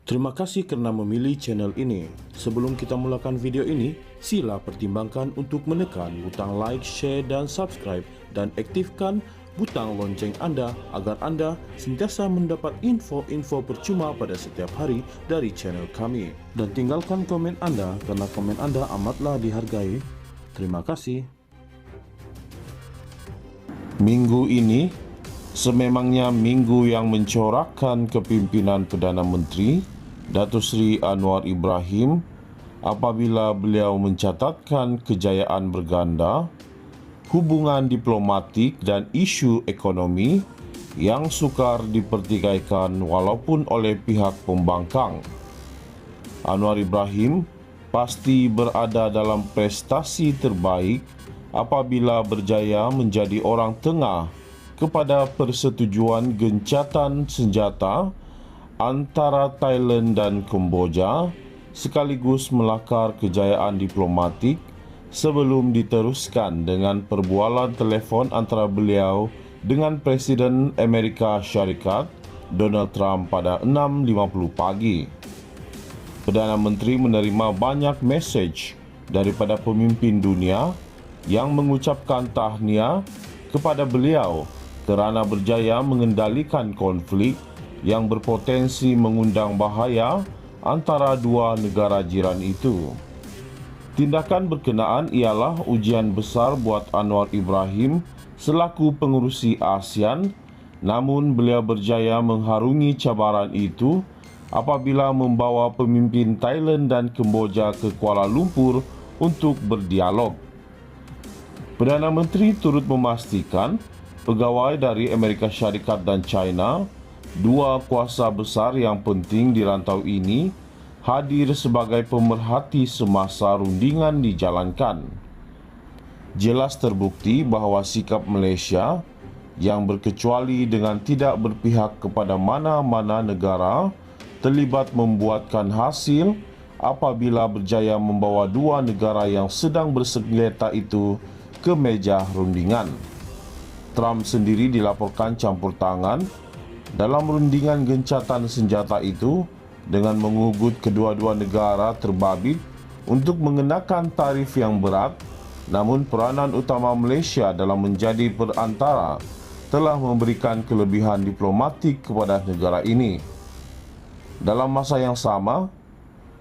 Terima kasih kerana memilih channel ini. Sebelum kita mulakan video ini, sila pertimbangkan untuk menekan butang like, share dan subscribe dan aktifkan butang lonceng anda agar anda sentiasa mendapat info-info percuma pada setiap hari dari channel kami. Dan tinggalkan komen anda kerana komen anda amatlah dihargai. Terima kasih. Minggu ini sememangnya minggu yang mencorakkan kepimpinan Perdana Menteri Datuk Seri Anwar Ibrahim apabila beliau mencatatkan kejayaan berganda, hubungan diplomatik dan isu ekonomi yang sukar dipertikaikan walaupun oleh pihak pembangkang. Anwar Ibrahim pasti berada dalam prestasi terbaik apabila berjaya menjadi orang tengah kepada persetujuan gencatan senjata antara Thailand dan Kemboja sekaligus melakar kejayaan diplomatik sebelum diteruskan dengan perbualan telefon antara beliau dengan Presiden Amerika Syarikat Donald Trump pada 6.50 pagi. Perdana Menteri menerima banyak mesej daripada pemimpin dunia yang mengucapkan tahniah kepada beliau kerana berjaya mengendalikan konflik yang berpotensi mengundang bahaya antara dua negara jiran itu. Tindakan berkenaan ialah ujian besar buat Anwar Ibrahim selaku pengerusi ASEAN, namun beliau berjaya mengharungi cabaran itu apabila membawa pemimpin Thailand dan Kemboja ke Kuala Lumpur untuk berdialog. Perdana Menteri turut memastikan pegawai dari Amerika Syarikat dan China, dua kuasa besar yang penting di rantau ini, hadir sebagai pemerhati semasa rundingan dijalankan. Jelas terbukti bahawa sikap Malaysia yang berkecuali dengan tidak berpihak kepada mana-mana negara terlibat membuatkan hasil apabila berjaya membawa dua negara yang sedang bersengketa itu ke meja rundingan. Trump sendiri dilaporkan campur tangan dalam rundingan gencatan senjata itu dengan mengugut kedua-dua negara terbabit untuk mengenakan tarif yang berat, namun peranan utama Malaysia dalam menjadi perantara telah memberikan kelebihan diplomatik kepada negara ini. Dalam masa yang sama,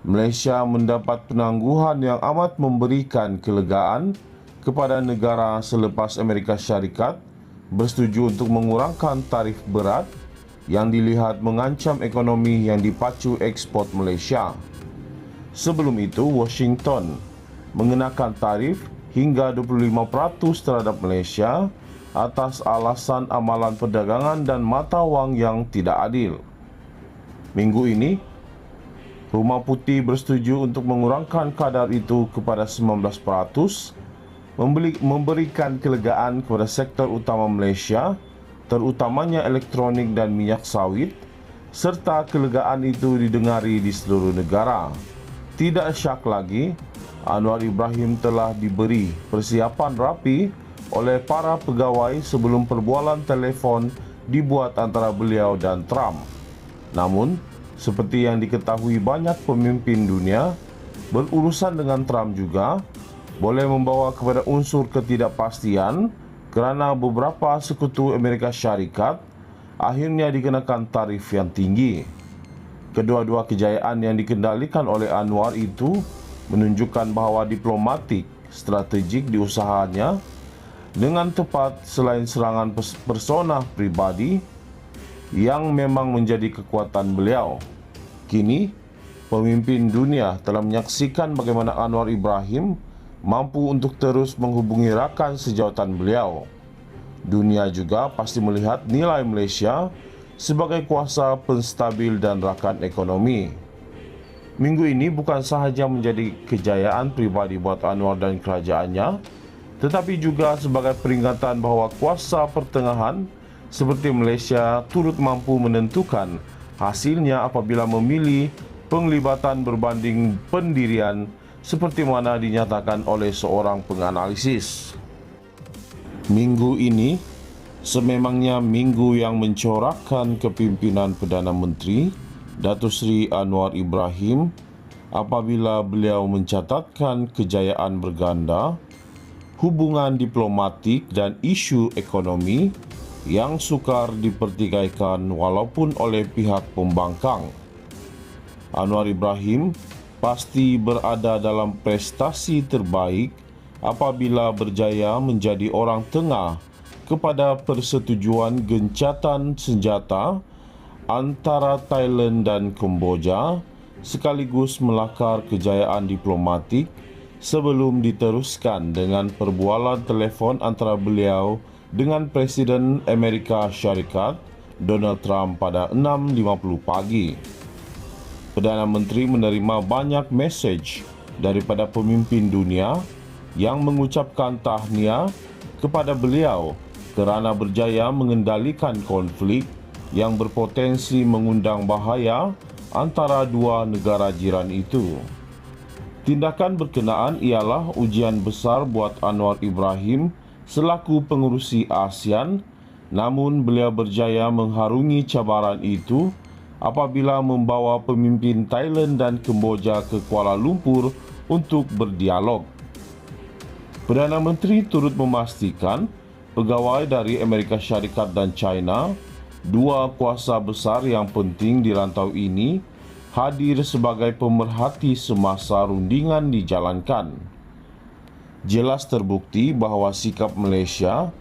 Malaysia mendapat penangguhan yang amat memberikan kelegaan kepada negara selepas Amerika Syarikat bersetuju untuk mengurangkan tarif berat yang dilihat mengancam ekonomi yang dipacu ekspor Malaysia. Sebelum itu, Washington mengenakan tarif hingga 25% terhadap Malaysia atas alasan amalan perdagangan dan mata wang yang tidak adil. Minggu ini, Rumah Putih bersetuju untuk mengurangkan kadar itu kepada 19%, memberikan kelegaan kepada sektor utama Malaysia, terutamanya elektronik dan minyak sawit, serta kelegaan itu didengari di seluruh negara. Tidak syak lagi, Anwar Ibrahim telah diberi persiapan rapi oleh para pegawai sebelum perbualan telefon dibuat antara beliau dan Trump. Namun, seperti yang diketahui banyak pemimpin dunia, berurusan dengan Trump juga boleh membawa kepada unsur ketidakpastian kerana beberapa sekutu Amerika Syarikat akhirnya dikenakan tarif yang tinggi. Kedua-dua kejayaan yang dikendalikan oleh Anwar itu menunjukkan bahawa diplomatik strategik diusahanya dengan tepat selain serangan persona pribadi yang memang menjadi kekuatan beliau. Kini, pemimpin dunia telah menyaksikan bagaimana Anwar Ibrahim mampu untuk terus menghubungi rakan sejawatan beliau. Dunia juga pasti melihat nilai Malaysia sebagai kuasa penstabil dan rakan ekonomi. Minggu ini bukan sahaja menjadi kejayaan pribadi buat Anwar dan kerajaannya, tetapi juga sebagai peringatan bahawa kuasa pertengahan seperti Malaysia turut mampu menentukan hasilnya apabila memilih penglibatan berbanding pendirian seperti mana dinyatakan oleh seorang penganalisis. Minggu ini sememangnya minggu yang mencorakkan kepimpinan Perdana Menteri Datuk Seri Anwar Ibrahim apabila beliau mencatatkan kejayaan berganda, hubungan diplomatik dan isu ekonomi yang sukar dipertikaikan walaupun oleh pihak pembangkang. Anwar Ibrahim pasti berada dalam prestasi terbaik apabila berjaya menjadi orang tengah kepada persetujuan gencatan senjata antara Thailand dan Kemboja sekaligus melakar kejayaan diplomatik sebelum diteruskan dengan perbualan telefon antara beliau dengan Presiden Amerika Syarikat Donald Trump pada 6.50 pagi. Perdana Menteri menerima banyak mesej daripada pemimpin dunia yang mengucapkan tahniah kepada beliau kerana berjaya mengendalikan konflik yang berpotensi mengundang bahaya antara dua negara jiran itu. Tindakan berkenaan ialah ujian besar buat Anwar Ibrahim selaku pengerusi ASEAN, namun beliau berjaya mengharungi cabaran itu apabila membawa pemimpin Thailand dan Kemboja ke Kuala Lumpur untuk berdialog. Perdana Menteri turut memastikan pegawai dari Amerika Syarikat dan China, dua kuasa besar yang penting di rantau ini, hadir sebagai pemerhati semasa rundingan dijalankan. Jelas terbukti bahawa sikap Malaysia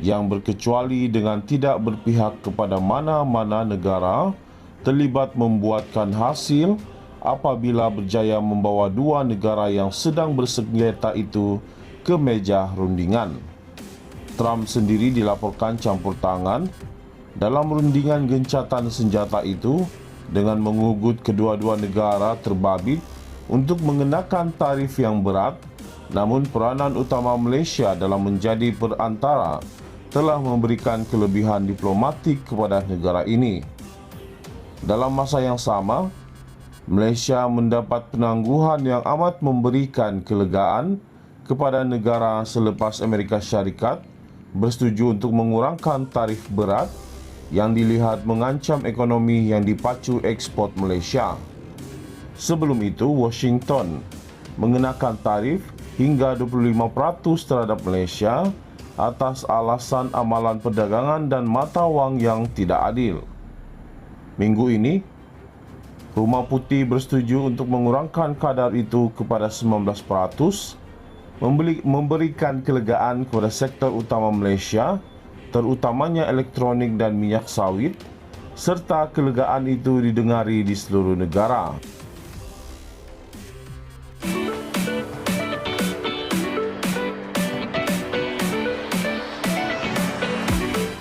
yang berkecuali dengan tidak berpihak kepada mana-mana negara terlibat membuatkan hasil apabila berjaya membawa dua negara yang sedang bersengketa itu ke meja rundingan. Trump sendiri dilaporkan campur tangan dalam rundingan gencatan senjata itu dengan mengugut kedua-dua negara terbabit untuk mengenakan tarif yang berat, namun peranan utama Malaysia dalam menjadi perantara telah memberikan kelebihan diplomatik kepada negara ini. Dalam masa yang sama, Malaysia mendapat penangguhan yang amat memberikan kelegaan kepada negara selepas Amerika Syarikat bersetuju untuk mengurangkan tarif berat yang dilihat mengancam ekonomi yang dipacu ekspor Malaysia. Sebelum itu, Washington mengenakan tarif hingga 25% terhadap Malaysia atas alasan amalan perdagangan dan mata wang yang tidak adil. Minggu ini, Rumah Putih bersetuju untuk mengurangkan kadar itu kepada 19%, memberikan kelegaan kepada sektor utama Malaysia, terutamanya elektronik dan minyak sawit, serta kelegaan itu didengari di seluruh negara.